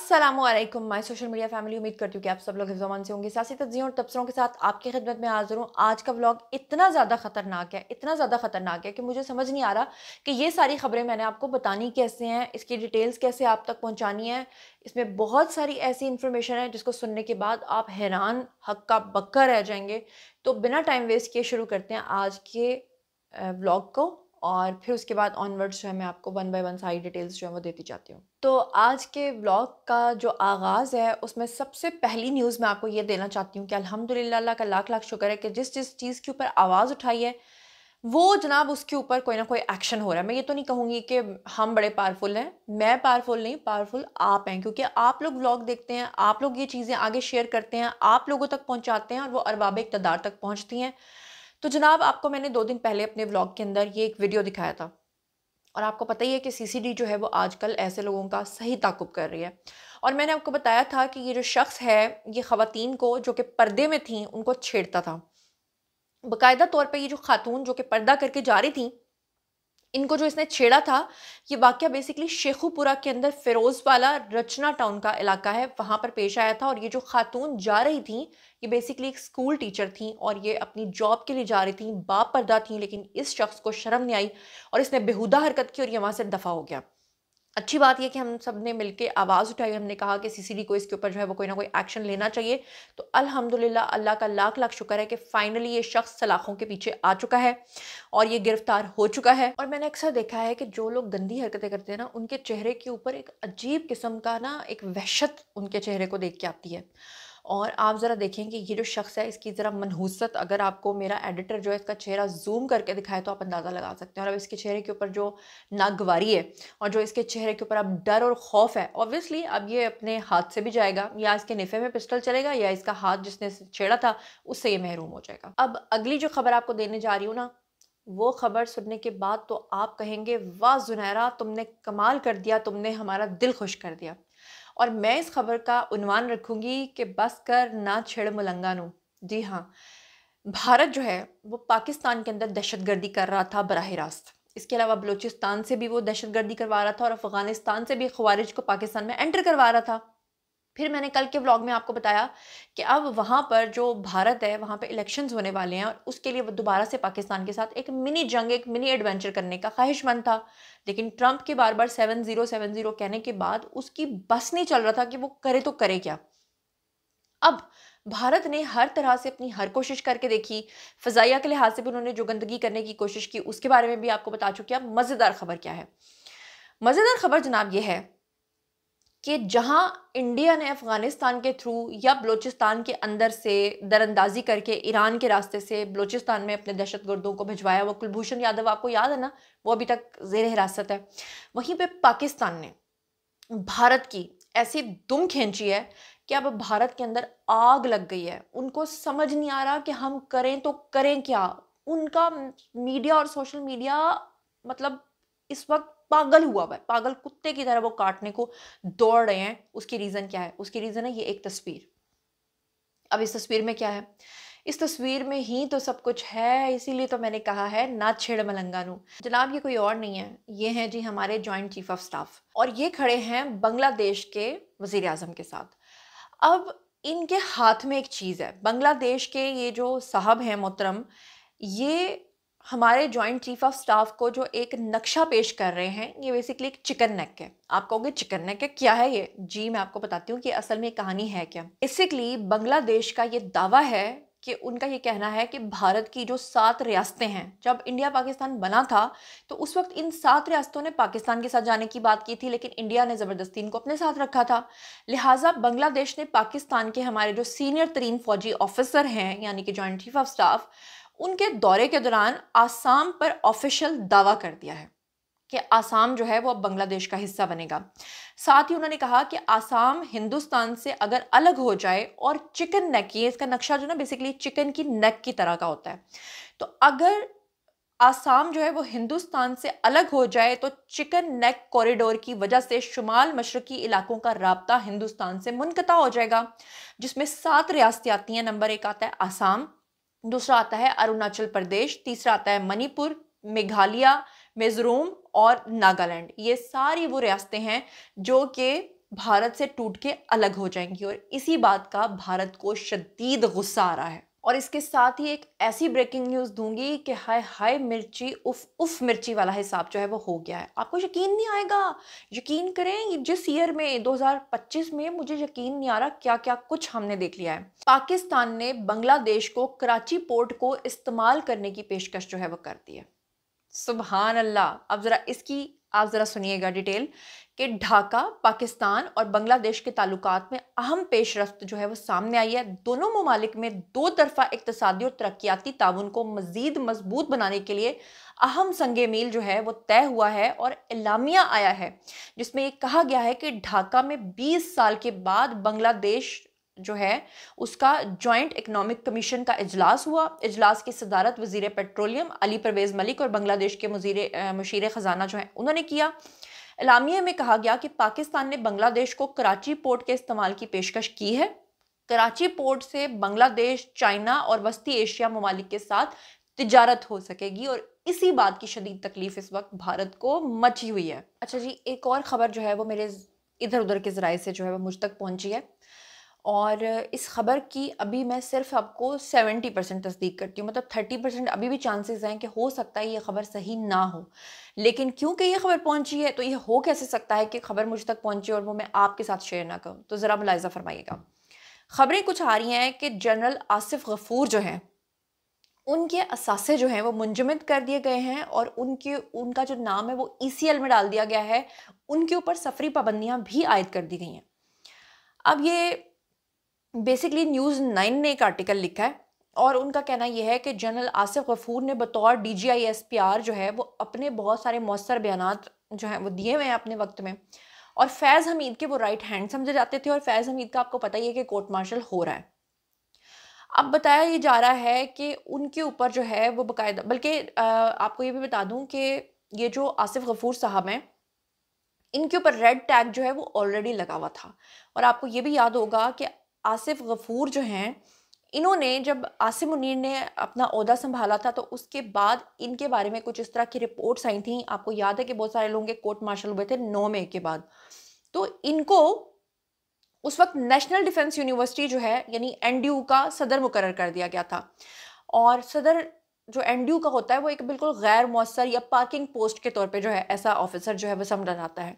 अस्सलामुअलैकुम my social media family. उम्मीद करती हूँ कि आप सब लोग हिफ्ज़-ओ-अमान से होंगे। सियासी तज्ज़ियों और तबसरों के साथ आपकी खिदमत में हाज़िर हूँ। आज का व्लॉग इतना ज़्यादा ख़तरनाक है कि मुझे समझ नहीं आ रहा कि ये सारी खबरें मैंने आपको बतानी कैसे हैं, इसकी डिटेल्स कैसे आप तक पहुँचानी है। इसमें बहुत सारी ऐसी इन्फॉर्मेशन है जिसको सुनने के बाद आप हैरान हक्का-बक्का रह जाएँगे। तो बिना टाइम वेस्ट किए शुरू करते हैं आज के व्लॉग को, और फिर उसके बाद ऑनवर्ड्स जो है मैं आपको वन बाय वन सारी डिटेल्स जो है वो देती जाती हूँ। तो आज के व्लॉग का जो आगाज़ है उसमें सबसे पहली न्यूज़ मैं आपको ये देना चाहती हूँ कि अल्हम्दुलिल्लाह, अल्लाह का लाख लाख शुक्र है कि जिस जिस चीज़ के ऊपर आवाज़ उठाई है वो जनाब उसके ऊपर कोई ना कोई एक्शन हो रहा है। मैं ये तो नहीं कहूँगी कि हम बड़े पावरफुल हैं, मैं पावरफुल नहीं, पावरफुल आप हैं, क्योंकि आप लोग व्लॉग देखते हैं, आप लोग ये चीज़ें आगे शेयर करते हैं, आप लोगों तक पहुँचाते हैं और वो अरबाब इक़्तिदार तक पहुँचती हैं। तो जनाब आपको मैंने 2 दिन पहले अपने व्लॉग के अंदर ये एक वीडियो दिखाया था, और आपको पता ही है कि सीसीडी जो है वो आजकल ऐसे लोगों का सही ताक़ुब कर रही है। और मैंने आपको बताया था कि ये जो शख्स है ये ख़वातीन को जो कि पर्दे में थीं उनको छेड़ता था। बाकायदा तौर पे ये जो खातून जो कि पर्दा करके जा रही थी, इनको जो इसने छेड़ा था, ये वाक़या बेसिकली शेखुपुरा के अंदर फ़िरोज़वाला रचना टाउन का इलाका है, वहाँ पर पेश आया था। और ये जो खातून जा रही थीं, ये बेसिकली एक स्कूल टीचर थीं और ये अपनी जॉब के लिए जा रही थीं, बापर्दा थीं, लेकिन इस शख्स को शर्म नहीं आई और इसने बेहुदा हरकत की और ये वहाँ से दफ़ा हो गया। अच्छी बात ये कि हम सब ने मिलके आवाज़ उठाई, हमने कहा कि सीसीडी को इसके ऊपर जो है वो कोई ना कोई एक्शन लेना चाहिए। तो अल्हम्दुलिल्लाह, अल्लाह का लाख लाख शुक्र है कि फाइनली ये शख्स सलाखों के पीछे आ चुका है और ये गिरफ्तार हो चुका है। और मैंने अक्सर देखा है कि जो लोग गंदी हरकतें करते हैं ना, उनके चेहरे के ऊपर एक अजीब किस्म का ना एक वहशत उनके चेहरे को देख के आती है। और आप ज़रा देखें कि ये जो शख्स है इसकी ज़रा मनहूसत, अगर आपको मेरा एडिटर जो है इसका चेहरा ज़ूम करके दिखाए तो आप अंदाज़ा लगा सकते हैं। और अब इसके चेहरे के ऊपर जो नागवारी है और जो इसके चेहरे के ऊपर अब डर और खौफ है, ऑब्वियसली अब ये अपने हाथ से भी जाएगा, या इसके निफे में पिस्टल चलेगा, या इसका हाथ जिसने छेड़ा था उससे ये महरूम हो जाएगा। अब अगली जो खबर आपको देने जा रही हूँ ना, वो खबर सुनने के बाद तो आप कहेंगे वाह ज़ुनैरा, तुमने कमाल कर दिया, तुमने हमारा दिल खुश कर दिया। और मैं इस खबर का उन्वान रखूंगी कि बस कर ना छेड़ मलंगानू। जी हाँ, भारत जो है वो पाकिस्तान के अंदर दहशतगर्दी कर रहा था बराह रास्त। इसके अलावा बलूचिस्तान से भी वो दहशतगर्दी करवा रहा था और अफगानिस्तान से भी ख़वारिज को पाकिस्तान में एंटर करवा रहा था। फिर मैंने कल के व्लॉग में आपको बताया कि अब वहाँ पर जो भारत है वहाँ पे इलेक्शंस होने वाले हैं और उसके लिए वो दोबारा से पाकिस्तान के साथ एक मिनी जंग, एक मिनी एडवेंचर करने का ख्वाहिशमंद था। लेकिन ट्रंप के बार बार 7070 कहने के बाद उसकी बस नहीं चल रहा था कि वो करे तो करे क्या। अब भारत ने हर तरह से अपनी हर कोशिश करके देखी, फ़ज़ाइया के लिहाज से भी उन्होंने जो गंदगी करने की कोशिश की उसके बारे में भी आपको बता चुकी। अब मज़ेदार खबर क्या है? मज़ेदार खबर जनाब ये है कि जहां इंडिया ने अफगानिस्तान के थ्रू या बलूचिस्तान के अंदर से दरअंदाजी करके ईरान के रास्ते से बलूचिस्तान में अपने दहशतगर्दों को भिजवाया, वो कुलभूषण यादव आपको याद है ना, वो अभी तक जेर हिरासत है। वहीं पे पाकिस्तान ने भारत की ऐसी दुम खींची है कि अब भारत के अंदर आग लग गई है। उनको समझ नहीं आ रहा कि हम करें तो करें क्या। उनका मीडिया और सोशल मीडिया मतलब इस वक्त पागल हुआ हुआ है, पागल कुत्ते की तरह वो काटने को दौड़ रहे हैं। उसकी रीजन क्या है? उसकी रीजन है ये एक तस्वीर। अब इस तस्वीर में क्या है? इस तस्वीर में ही तो सब कुछ है, इसीलिए तो मैंने कहा है ना छेड़ मलंगानू। जनाब ये कोई और नहीं है, ये हैं जी हमारे जॉइंट चीफ ऑफ स्टाफ, और ये खड़े हैं बांग्लादेश के वजीर आजम के साथ। अब इनके हाथ में एक चीज़ है। बांग्लादेश के ये जो साहब हैं मोहतरम, ये हमारे जॉइंट चीफ ऑफ स्टाफ को जो एक नक्शा पेश कर रहे हैं, ये बेसिकली एक चिकन नेक है। आप कहोगे चिकन नेक है, क्या है ये? जी मैं आपको बताती हूँ कि असल में कहानी है क्या। बेसिकली बांग्लादेश का ये दावा है कि उनका ये कहना है कि भारत की जो 7 रियासतें हैं, जब इंडिया पाकिस्तान बना था तो उस वक्त इन 7 रियासतों ने पाकिस्तान के साथ जाने की बात की थी, लेकिन इंडिया ने ज़बरदस्ती इनको अपने साथ रखा था। लिहाजा बांग्लादेश ने पाकिस्तान के हमारे जो सीनियर तरीन फौजी ऑफिसर हैं, यानी कि जॉइंट चीफ ऑफ स्टाफ, उनके दौरे के दौरान आसाम पर ऑफिशियल दावा कर दिया है कि आसाम जो है वो अब बांग्लादेश का हिस्सा बनेगा। साथ ही उन्होंने कहा कि आसाम हिंदुस्तान से अगर अलग हो जाए और चिकन नेक, ये इसका नक्शा जो ना बेसिकली चिकन की नेक की तरह का होता है, तो अगर आसाम जो है वो हिंदुस्तान से अलग हो जाए तो चिकन नेक कॉरिडोर की वजह से शुमाल मशरकी इलाकों का राब्ता हिंदुस्तान से मुनक़ता हो जाएगा, जिसमें 7 रियासतें आती हैं। नंबर 1 आता है आसाम, दूसरा आता है अरुणाचल प्रदेश, तीसरा आता है मणिपुर, मेघालय, मिजोरम और नागालैंड। ये सारी वो रियासतें हैं जो कि भारत से टूट के अलग हो जाएंगी और इसी बात का भारत को शदीद गुस्सा आ रहा है। और इसके साथ ही एक ऐसी ब्रेकिंग न्यूज़ दूंगी कि हाय हाय मिर्ची, उफ उफ मिर्ची वाला हिसाब जो है वो हो गया है। आपको यकीन नहीं आएगा, यकीन करें जिस ईयर में 2025 में, मुझे यकीन नहीं आ रहा क्या क्या कुछ हमने देख लिया है। पाकिस्तान ने बांग्लादेश को कराची पोर्ट को इस्तेमाल करने की पेशकश जो है वो कर दी है। सुभान अल्लाह। अब जरा इसकी आप जरा सुनिएगा डिटेल कि ढाका, पाकिस्तान और बांग्लादेश के ताल्लुकात में अहम पेशरफ्त जो है वो सामने आई है। दोनों ममालिक में दो तरफा इक्तसादी और तरक्याती ताउन को मजीद मजबूत बनाने के लिए अहम संगे मील जो है वो तय हुआ है और एलामिया आया है, जिसमें ये कहा गया है कि ढाका में 20 साल के बाद बांग्लादेश जो है उसका जॉइंट इकोनॉमिक कमीशन का इजलास हुआ। इजलास की सदारत वजीर पेट्रोलियम अली परवेज मलिक और बांग्लादेश के मुशीर खजाना जो है उन्होंने किया। एलामिया में कहा गया कि पाकिस्तान ने बांग्लादेश को कराची पोर्ट के इस्तेमाल की पेशकश की है। कराची पोर्ट से बांग्लादेश, चाइना और वस्ती एशिया ममालिक के साथ तिजारत हो सकेगी और इसी बात की शदीद तकलीफ इस वक्त भारत को मची हुई है। अच्छा जी, एक और खबर जो है वो मेरे इधर उधर के जराए से जो है वो मुझ तक पहुंची है और इस खबर की अभी मैं सिर्फ आपको 70% तस्दीक करती हूँ। मतलब 30% अभी भी चांसेस हैं कि हो सकता है ये खबर सही ना हो, लेकिन क्योंकि ये खबर पहुंची है तो ये हो कैसे सकता है कि खबर मुझ तक पहुंची और वो मैं आपके साथ शेयर ना करूँ। तो ज़रा मुलाहिज़ा फरमाइएगा। खबरें कुछ आ रही हैं कि जनरल आसिफ गफूर जो हैं उनके असासे जो हैं वो मुंजमद कर दिए गए हैं और उनका जो नाम है वो ECL में डाल दिया गया है। उनके ऊपर सफरी पाबंदियां भी आयद कर दी गई हैं। अब ये बेसिकली न्यूज़ 9 ने एक आर्टिकल लिखा है और उनका कहना यह है कि जनरल आसिफ गफूर ने बतौर DGI SPR जो है वो अपने बहुत सारे मौसर बयानात जो हैं वो दिए हुए हैं अपने वक्त में, और फैज़ हमीद के वो राइट हैंड समझे जाते थे और फैज़ हमीद का आपको पता ही है कि कोर्ट मार्शल हो रहा है। अब बताया ये जा रहा है कि उनके ऊपर जो है वो बाकायदा, बल्कि आपको ये भी बता दूं कि ये जो आसिफ गफूर साहब हैं इनके ऊपर रेड टैग जो है वो ऑलरेडी लगा हुआ था। और आपको ये भी याद होगा कि आसिफ गफूर जो हैं इन्होंने, जब आसिम मुनीर ने अपना ओहदा संभाला था तो उसके बाद इनके बारे में कुछ इस तरह की रिपोर्ट्स आई थी। आपको याद है कि बहुत सारे लोगों के कोर्ट मार्शल हुए थे 9 मई के बाद। तो इनको उस वक्त नेशनल डिफेंस यूनिवर्सिटी जो है यानी NDU का सदर मुकर्रर कर दिया गया था। और सदर जो NDU का होता है वो एक बिल्कुल गैर मौसर या पार्किंग पोस्ट के तौर पे जो है ऐसा ऑफिसर जो है वो समझा जाता है,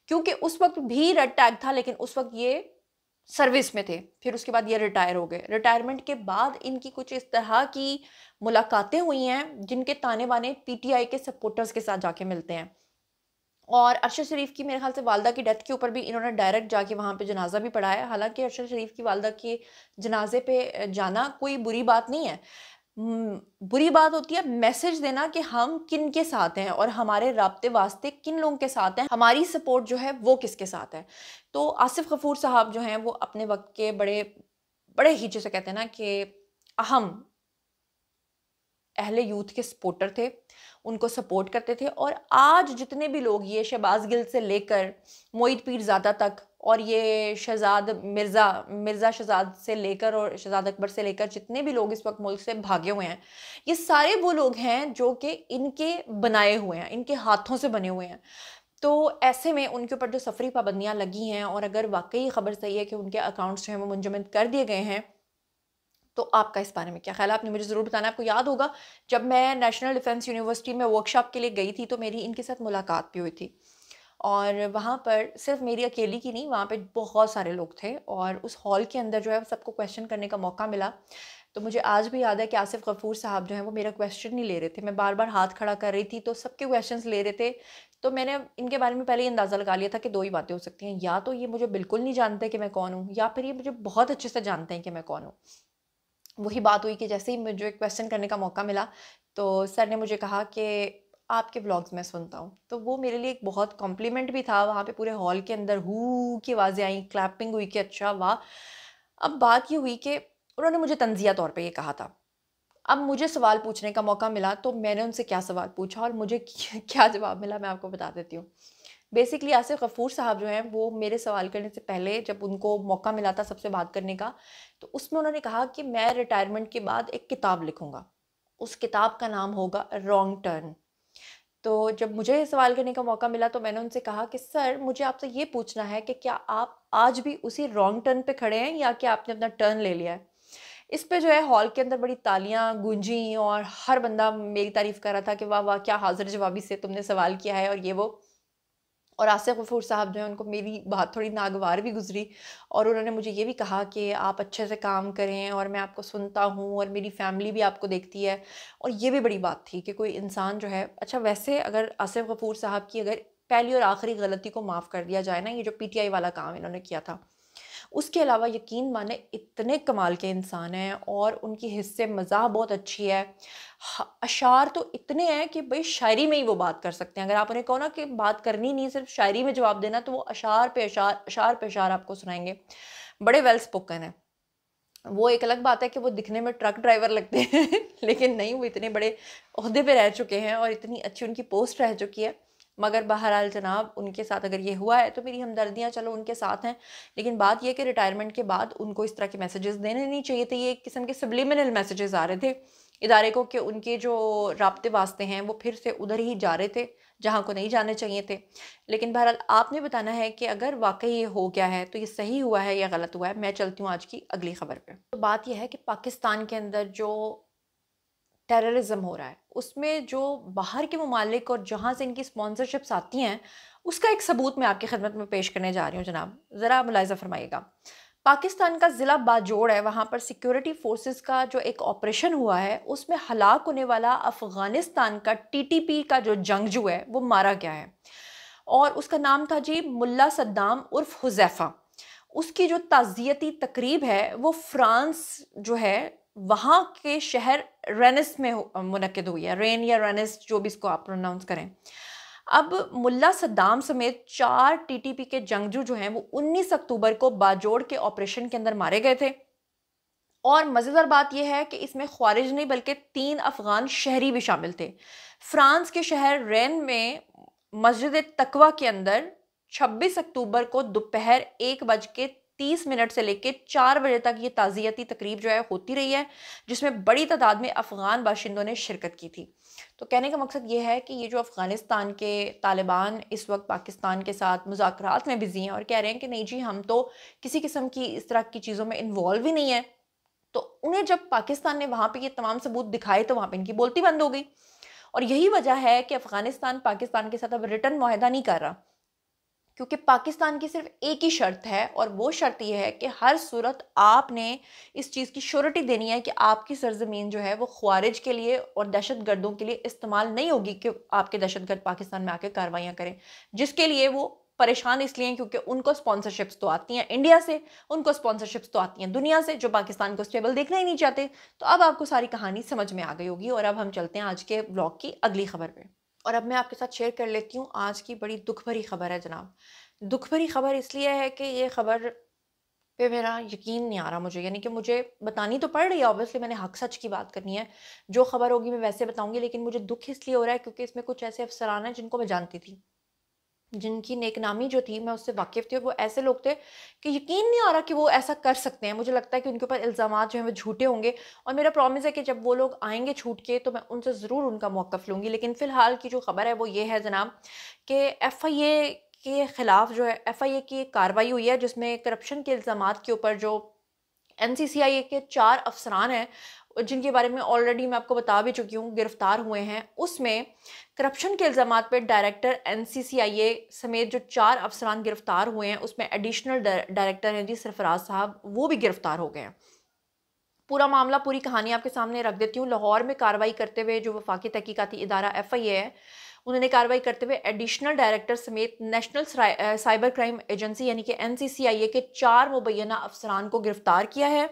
क्योंकि उस वक्त भी रेड टैग था लेकिन उस वक्त ये सर्विस में थे। फिर उसके बाद ये रिटायर हो गए। रिटायरमेंट के बाद इनकी कुछ इस तरह की मुलाकातें हुई हैं जिनके ताने बाने PTI के सपोर्टर्स के साथ जाके मिलते हैं। और अरशद शरीफ की मेरे ख्याल से वालदा की डेथ के ऊपर भी इन्होंने डायरेक्ट जाके वहाँ पे जनाजा भी पढ़ाया। हालांकि अरशद शरीफ की वालदा के जनाजे पे जाना कोई बुरी बात नहीं है। बुरी बात होती है मैसेज देना कि हम किन के साथ हैं और हमारे राब्ते वास्ते किन लोगों के साथ हैं, हमारी सपोर्ट जो है वो किसके साथ है। तो आसिफ गफूर साहब जो हैं वो अपने वक्त के बड़े बड़े ही जिसे कहते हैं ना कि अहम अहले यूथ के सपोर्टर थे, उनको सपोर्ट करते थे। और आज जितने भी लोग, ये शहबाज गिल से लेकर मोईद पीरज़ादा तक और ये शहजाद मिर्ज़ा शहजाद से लेकर और शहजाद अकबर से लेकर जितने भी लोग इस वक्त मुल्क से भागे हुए हैं, ये सारे वो लोग हैं जो कि इनके बनाए हुए हैं, इनके हाथों से बने हुए हैं। तो ऐसे में उनके ऊपर जो सफरी पाबंदियाँ लगी हैं और अगर वाकई खबर सही है कि उनके अकाउंट्स जो हैं वो मुंजमद कर दिए गए हैं, तो आपका इस बारे में क्या ख्याल है? आपने मुझे ज़रूर बताना। आपको याद होगा जब मैं नेशनल डिफेंस यूनिवर्सिटी में वर्कशॉप के लिए गई थी तो मेरी इनके साथ मुलाकात भी हुई थी और वहाँ पर सिर्फ मेरी अकेली की नहीं, वहाँ पे बहुत सारे लोग थे और उस हॉल के अंदर जो है सबको क्वेश्चन करने का मौका मिला। तो मुझे आज भी याद है कि आसिफ गफूर साहब जो हैं वो मेरा क्वेश्चन नहीं ले रहे थे। मैं बार बार हाथ खड़ा कर रही थी तो सबके क्वेश्चन ले रहे थे। तो मैंने इनके बारे में पहले ही अंदाज़ा लगा लिया था कि दो ही बातें हो सकती हैं, या तो ये मुझे बिल्कुल नहीं जानते कि मैं कौन हूँ या फिर ये मुझे बहुत अच्छे से जानते हैं कि मैं कौन हूँ। वही बात हुई कि जैसे ही मुझे क्वेश्चन करने का मौका मिला तो सर ने मुझे कहा कि आपके व्लॉग्स मैं सुनता हूँ। तो वो मेरे लिए एक बहुत कॉम्प्लीमेंट भी था। वहाँ पे पूरे हॉल के अंदर हू की आवाज़ें आई, क्लैपिंग हुई कि अच्छा वाह। अब बात ये हुई कि उन्होंने मुझे तंज़िया तौर पे ये कहा था। अब मुझे सवाल पूछने का मौका मिला तो मैंने उनसे क्या सवाल पूछा और मुझे क्या जवाब मिला मैं आपको बता देती हूँ। बेसिकली आसिफ गफूर साहब जो हैं वो मेरे सवाल करने से पहले जब उनको मौका मिला था सबसे बात करने का, तो उसमें उन्होंने कहा कि मैं रिटायरमेंट के बाद एक किताब लिखूंगा, उस किताब का नाम होगा रॉन्ग टर्न। तो जब मुझे ये सवाल करने का मौका मिला तो मैंने उनसे कहा कि सर, मुझे आपसे ये पूछना है कि क्या आप आज भी उसी रॉन्ग टर्न पे खड़े हैं या कि आपने अपना टर्न ले लिया है? इस पे जो है हॉल के अंदर बड़ी तालियां गूंजी और हर बंदा मेरी तारीफ कर रहा था कि वाह वाह, क्या हाजिर जवाबी से तुमने सवाल किया है और ये वो। और आसिफ गफूर साहब जो हैं उनको मेरी बात थोड़ी नागवार भी गुजरी और उन्होंने मुझे ये भी कहा कि आप अच्छे से काम करें और मैं आपको सुनता हूँ और मेरी फैमिली भी आपको देखती है। और ये भी बड़ी बात थी कि कोई इंसान जो है, अच्छा वैसे अगर आसिफ गफूर साहब की अगर पहली और आखिरी गलती को माफ़ कर दिया जाए ना, ये जो पीटीआई वाला काम इन्होंने किया था, उसके अलावा यकीन माने इतने कमाल के इंसान हैं और उनकी हिस्से मज़ाह बहुत अच्छी है। अशार तो इतने हैं कि भाई शायरी में ही वो बात कर सकते हैं। अगर आप उन्हें कहो ना कि बात करनी नहीं, सिर्फ शायरी में जवाब देना, तो वो अशार पे अशार, अशार पे अशार आपको सुनाएंगे। बड़े वेल स्पोकन हैं। वो एक अलग बात है कि वो दिखने में ट्रक ड्राइवर लगते हैं लेकिन नहीं, वो इतने बड़े ओहदे पे रह चुके हैं और इतनी अच्छी उनकी पोस्ट रह चुकी है। मगर बहरहाल जनाब, उनके साथ अगर ये हुआ है तो मेरी हमदर्दियाँ चलो उनके साथ हैं। लेकिन बात यह कि रिटायरमेंट के बाद उनको इस तरह के मैसेजेस देने नहीं चाहिए थे। ये एक किस्म के सब्लिमिनल मैसेजेस आ रहे थे इदारे को कि उनके जो राब्ते वास्ते हैं वो फिर से उधर ही जा रहे थे जहाँ को नहीं जाने चाहिए थे। लेकिन बहरहाल आपने बताना है कि अगर वाकई ये हो गया है तो ये सही हुआ है या गलत हुआ है। मैं चलती हूँ आज की अगली खबर पे। तो बात यह है कि पाकिस्तान के अंदर जो टेररिज्म हो रहा है, उसमें जो बाहर के ममालिक और जहाँ से इनकी स्पॉन्सरशिप्स आती हैं, उसका एक सबूत मैं आपकी खिदमत में पेश करने जा रही हूँ जनाब। ज़रा मुलाहिज़ा फरमाइएगा। पाकिस्तान का ज़िला बाजोड़ है, वहाँ पर सिक्योरिटी फोर्सेस का जो एक ऑपरेशन हुआ है, उसमें हलाक होने वाला अफ़गानिस्तान का टीटीपी का जो जंगजू है वो मारा गया है और उसका नाम था जी मुल्ला सद्दाम उर्फ हुज़ैफ़ा। उसकी जो ताज़ियती तकरीब है वो फ्रांस जो है वहाँ के शहर रेनिस में मुनक्किद हुई है। रेन या रेनिस, जो भी इसको आप प्रोनाउंस करें। अब मुल्ला सद्दाम समेत 4 टीटीपी के जंगजू जो हैं वो 19 अक्टूबर को बाजोड़ के ऑपरेशन के अंदर मारे गए थे। और मज़ेदार बात यह है कि इसमें ख्वारिज नहीं बल्कि 3 अफ़गान शहरी भी शामिल थे। फ्रांस के शहर रेन में मस्जिद तकवा के अंदर 26 अक्टूबर को दोपहर 1:30 से लेकर 4 बजे तक ये ताज़ियती तकरीब जो है होती रही है, जिसमें बड़ी तादाद में अफ़गान बाशिंदों ने शिरकत की थी। तो कहने का मकसद ये है कि ये जो अफ़गानिस्तान के तालिबान इस वक्त पाकिस्तान के साथ मुज़ाकरात में बिज़ी हैं और कह रहे हैं कि नहीं जी, हम तो किसी किस्म की इस तरह की चीज़ों में इन्वॉल्व ही नहीं है। तो उन्हें जब पाकिस्तान ने वहाँ पे ये तमाम सबूत दिखाए तो वहाँ पे इनकी बोलती बंद हो गई। और यही वजह है कि अफ़गानिस्तान पाकिस्तान के साथ अब रिटर्न मुआहदा नहीं कर रहा, क्योंकि पाकिस्तान की सिर्फ एक ही शर्त है और वो शर्त ये है कि हर सूरत आपने इस चीज़ की श्योरिटी देनी है कि आपकी सरजमीन जो है वो ख्वारिज के लिए और दहशतगर्दों के लिए इस्तेमाल नहीं होगी कि आपके दहशतगर्द पाकिस्तान में आके कार्रवाइयाँ करें, जिसके लिए वो परेशान इसलिए हैं क्योंकि उनको स्पॉन्सरशिप्स तो आती हैं इंडिया से, उनको स्पॉन्सरशिप्स तो आती हैं दुनिया से, जो पाकिस्तान को स्टेबल देखना ही नहीं चाहते। तो अब आपको सारी कहानी समझ में आ गई होगी और अब हम चलते हैं आज के ब्लॉग की अगली खबर पे। और अब मैं आपके साथ शेयर कर लेती हूँ आज की बड़ी दुख भरी खबर है जनाब। दुख भरी खबर इसलिए है कि ये खबर पे मेरा यकीन नहीं आ रहा मुझे, यानी कि मुझे बतानी तो पड़ रही है, ऑब्वियसली मैंने हक सच की बात करनी है, जो खबर होगी मैं वैसे बताऊंगी, लेकिन मुझे दुख इसलिए हो रहा है क्योंकि इसमें कुछ ऐसे अफसरान हैं जिनको मैं जानती थी, जिनकी नेकनामी जो थी मैं उससे वाकिफ़ थी और वो ऐसे लोग थे कि यकीन नहीं आ रहा कि वो ऐसा कर सकते हैं। मुझे लगता है कि उनके ऊपर इल्ज़ामात जो हैं वो झूठे होंगे और मेरा प्रॉमिस है कि जब वो लोग आएँगे छूट के तो मैं उनसे ज़रूर उनका मौक़िफ़ लूँगी। लेकिन फ़िलहाल की जो ख़बर है वो ये है जनाब कि एफ़आईए के ख़िलाफ़ जो है एफ़आईए की एक कार्रवाई हुई है जिसमें करप्शन के इल्ज़ामात के ऊपर जो एनसीसीआईए के 4 अफसरान हैं, जिनके बारे में ऑलरेडी मैं आपको बता भी चुकी हूँ, गिरफ्तार हुए हैं। उसमें करप्शन के इल्ज़ामात पे डायरेक्टर एनसीसीआईए समेत जो 4 अफसरान गिरफ्तार हुए हैं, उसमें एडिशनल डायरेक्टर हैं जी सरफराज साहब, वो भी गिरफ्तार हो गए हैं। पूरा मामला, पूरी कहानी आपके सामने रख देती हूँ। लाहौर में कार्रवाई करते हुए जो वफाकी तहकीकाती इदारा एफआईए है, उन्होंने कार्रवाई करते हुए एडिशनल डायरेक्टर समेत नेशनल साइबर क्राइम एजेंसी यानी कि एनसीसीआईए के 4 मुबैना अफसरान को गिरफ्तार किया है।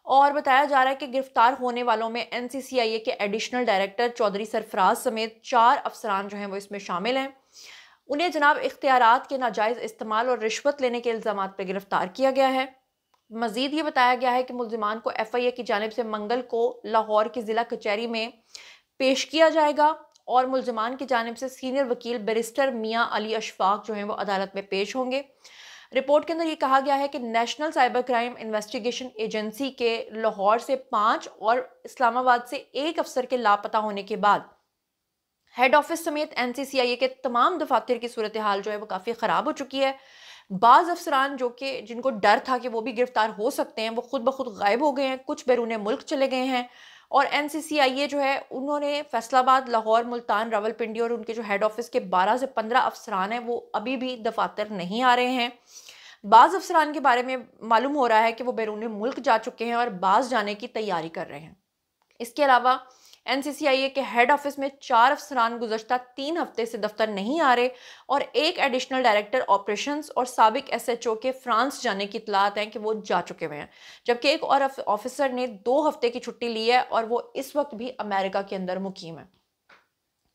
और बताया जा रहा है कि गिरफ्तार होने वालों में एनसीसीआईए के एडिशनल डायरेक्टर चौधरी सरफराज समेत 4 अफसरान जो हैं वो इसमें शामिल हैं। उन्हें जनाब इख्तियारात के नाजायज़ इस्तेमाल और रिश्वत लेने के इल्ज़ामात पर गिरफ्तार किया गया है। मजीद ये बताया गया है कि मुल्जिमान को एफआईए की जानिब से मंगल को लाहौर की ज़िला कचहरी में पेश किया जाएगा और मुल्जिमान की जानिब से सीनियर वकील बैरिस्टर मियाँ अली अशफाक जो हैं वो अदालत में पेश होंगे। रिपोर्ट के अंदर ये कहा गया है कि national cyber crime investigation agency के लाहौर से 5 और इस्लामाबाद से 1 अफसर के लापता होने के बाद हेड ऑफिस समेत NCCIA के तमाम दफातर की सूरत हाल जो है वो काफ़ी ख़राब हो चुकी है। बाज़ अफसरान जो कि जिनको डर था कि वो भी गिरफ्तार हो सकते हैं, वो खुद ब खुद गायब हो गए हैं, कुछ बैरून मुल्क चले गए हैं। और NCCIA जो है उन्होंने फैसलाबाद, लाहौर, मुल्तान, रावलपिंडी और उनके जो हेड ऑफिस के 12 से 15 अफसरान हैं वो अभी भी दफातर नहीं आ रहे हैं। बाज़ अफसरान के बारे में मालूम हो रहा है कि वो बैरून मुल्क जा चुके हैं और बाज़ जाने की तैयारी कर रहे हैं। इसके अलावा NCCIA के हेड ऑफिस में 4 अफसरान गुज़श्ता 3 हफ्ते से दफ्तर नहीं आ रहे और एक एडिशनल डायरेक्टर ऑपरेशंस और साबिक SHO के फ्रांस जाने की इतलात हैं कि वो जा चुके हुए हैं, जबकि एक और ऑफिसर ने 2 हफ्ते की छुट्टी ली है और वो इस वक्त भी अमेरिका के अंदर मुकीम है।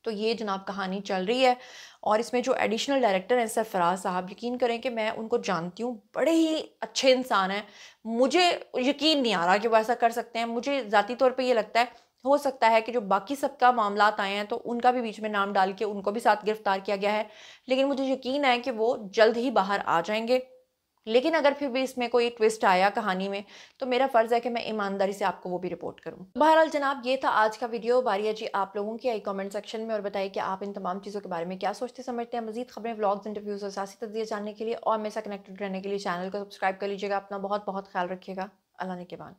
तो ये जनाब कहानी चल रही है और इसमें जो एडिशनल डायरेक्टर हैं सरफराज साहब, यकीन करें कि मैं उनको जानती हूँ, बड़े ही अच्छे इंसान हैं। मुझे यकीन नहीं आ रहा कि वो ऐसा कर सकते हैं। मुझे ज़ाती तौर पे ये लगता है, हो सकता है कि जो बाकी सबका मामलात आए हैं तो उनका भी बीच में नाम डाल के उनको भी साथ गिरफ्तार किया गया है, लेकिन मुझे यकीन है कि वो जल्द ही बाहर आ जाएंगे। लेकिन अगर फिर भी इसमें कोई ट्विस्ट आया कहानी में, तो मेरा फ़र्ज़ है कि मैं ईमानदारी से आपको वो भी रिपोर्ट करूँ। बहरहाल जनाब, ये था आज का वीडियो। बारी है जी आप लोगों की, आई कमेंट सेक्शन में और बताइए कि आप इन तमाम चीज़ों के बारे में क्या सोचते समझते हैं। मज़ीद खबरें, व्लॉग्स, इंटरव्यूज़ और सियासी तज्ज़िया जानने के लिए और मेरे साथ कनेक्टेड रहने के लिए चैनल को सब्सक्राइब कर लीजिएगा। अपना बहुत बहुत ख्याल रखिएगा। अल्लाह ने के बाद।